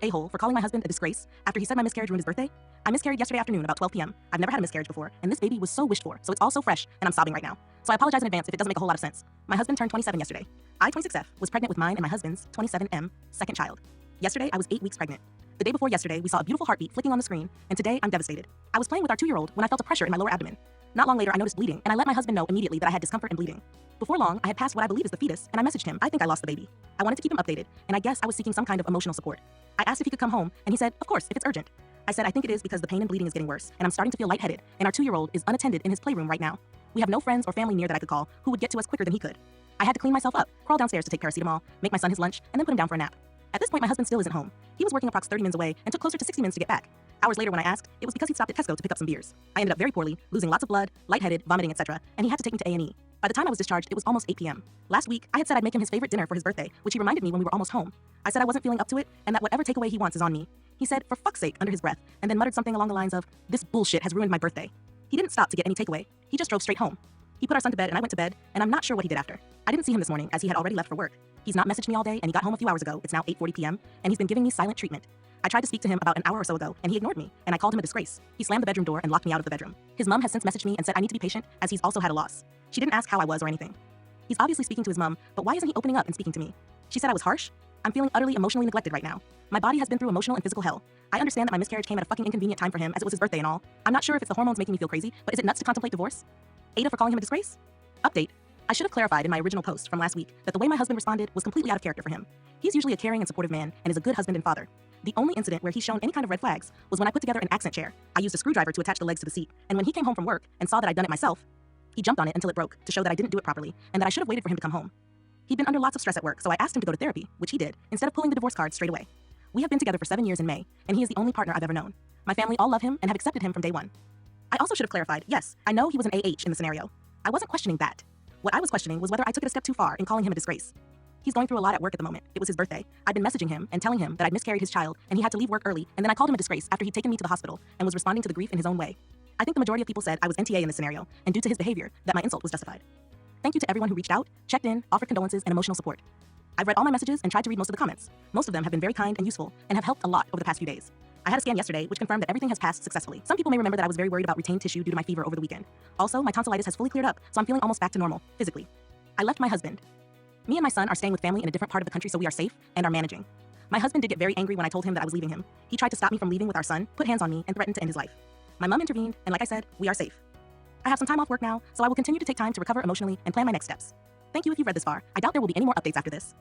a-hole for calling my husband a disgrace after he said my miscarriage ruined his birthday? I miscarried yesterday afternoon about 12 p.m. I've never had a miscarriage before, and this baby was so wished for, so it's all so fresh, and I'm sobbing right now. So I apologize in advance if it doesn't make a whole lot of sense. My husband turned 27 yesterday. I, 26F, was pregnant with mine and my husband's, 27M, second child. Yesterday, I was 8 weeks pregnant. The day before yesterday, we saw a beautiful heartbeat flicking on the screen, and today, I'm devastated. I was playing with our 2-year-old when I felt a pressure in my lower abdomen. Not long later, I noticed bleeding, and I let my husband know immediately that I had discomfort and bleeding. Before long, I had passed what I believe is the fetus, and I messaged him, I think I lost the baby. I wanted to keep him updated, and I guess I was seeking some kind of emotional support. I asked if he could come home, and he said, of course, if it's urgent. I said, I think it is because the pain and bleeding is getting worse, and I'm starting to feel lightheaded, and our 2-year-old is unattended in his playroom right now. We have no friends or family near that I could call who would get to us quicker than he could. I had to clean myself up, crawl downstairs to take paracetamol, make my son his lunch, and then put him down for a nap. At this point, my husband still isn't home. He was working approx 30 minutes away and took closer to 60 minutes to get back. Hours later when I asked, it was because he'd stopped at Tissot to pick up some beers. I ended up very poorly, losing lots of blood, lightheaded, vomiting, etc., and he had to take me to A&E. By the time I was discharged, it was almost 8 p.m. Last week, I had said I'd make him his favorite dinner for his birthday, which he reminded me when we were almost home. I said I wasn't feeling up to it, and that whatever takeaway he wants is on me. He said, for fuck's sake, under his breath, and then muttered something along the lines of, this bullshit has ruined my birthday. He didn't stop to get any takeaway. He just drove straight home. He put our son to bed and I went to bed, and I'm not sure what he did after. I didn't see him this morning as he had already left for work. He's not messaged me all day, and he got home a few hours ago. It's now 8:40 p.m., and he's been giving me silent treatment. I tried to speak to him about an hour or so ago, and he ignored me, and I called him a disgrace. He slammed the bedroom door and locked me out of the bedroom. His mom has since messaged me and said I need to be patient as he's also had a loss. She didn't ask how I was or anything. He's obviously speaking to his mom, but why isn't he opening up and speaking to me? She said I was harsh. I'm feeling utterly emotionally neglected right now. My body has been through emotional and physical hell. I understand that my miscarriage came at a fucking inconvenient time for him as it was his birthday and all. I'm not sure if it's the hormones making me feel crazy, but is it nuts to contemplate divorce? Ada for calling him a disgrace? Update. I should have clarified in my original post from last week that the way my husband responded was completely out of character for him. He's usually a caring and supportive man and is a good husband and father. The only incident where he's shown any kind of red flags was when I put together an accent chair. I used a screwdriver to attach the legs to the seat, and when he came home from work and saw that I'd done it myself, he jumped on it until it broke to show that I didn't do it properly and that I should have waited for him to come home. He'd been under lots of stress at work, so I asked him to go to therapy, which he did, instead of pulling the divorce card straight away. We have been together for 7 years in May, and he is the only partner I've ever known. My family all love him and have accepted him from day one. I also should have clarified, yes, I know he was an AH in the scenario. I wasn't questioning that. What I was questioning was whether I took it a step too far in calling him a disgrace. He's going through a lot at work at the moment. It was his birthday. I'd been messaging him and telling him that I'd miscarried his child and he had to leave work early, and then I called him a disgrace after he'd taken me to the hospital and was responding to the grief in his own way. I think the majority of people said I was NTA in this scenario, and due to his behavior, that my insult was justified. Thank you to everyone who reached out, checked in, offered condolences, and emotional support. I've read all my messages and tried to read most of the comments. Most of them have been very kind and useful and have helped a lot over the past few days. I had a scan yesterday which confirmed that everything has passed successfully. Some people may remember that I was very worried about retained tissue due to my fever over the weekend. Also, my tonsillitis has fully cleared up, so I'm feeling almost back to normal, physically. I left my husband. Me and my son are staying with family in a different part of the country, so we are safe and are managing. My husband did get very angry when I told him that I was leaving him. He tried to stop me from leaving with our son, put hands on me, and threatened to end his life. My mom intervened, and like I said, we are safe. I have some time off work now, so I will continue to take time to recover emotionally and plan my next steps. Thank you if you've read this far. I doubt there will be any more updates after this.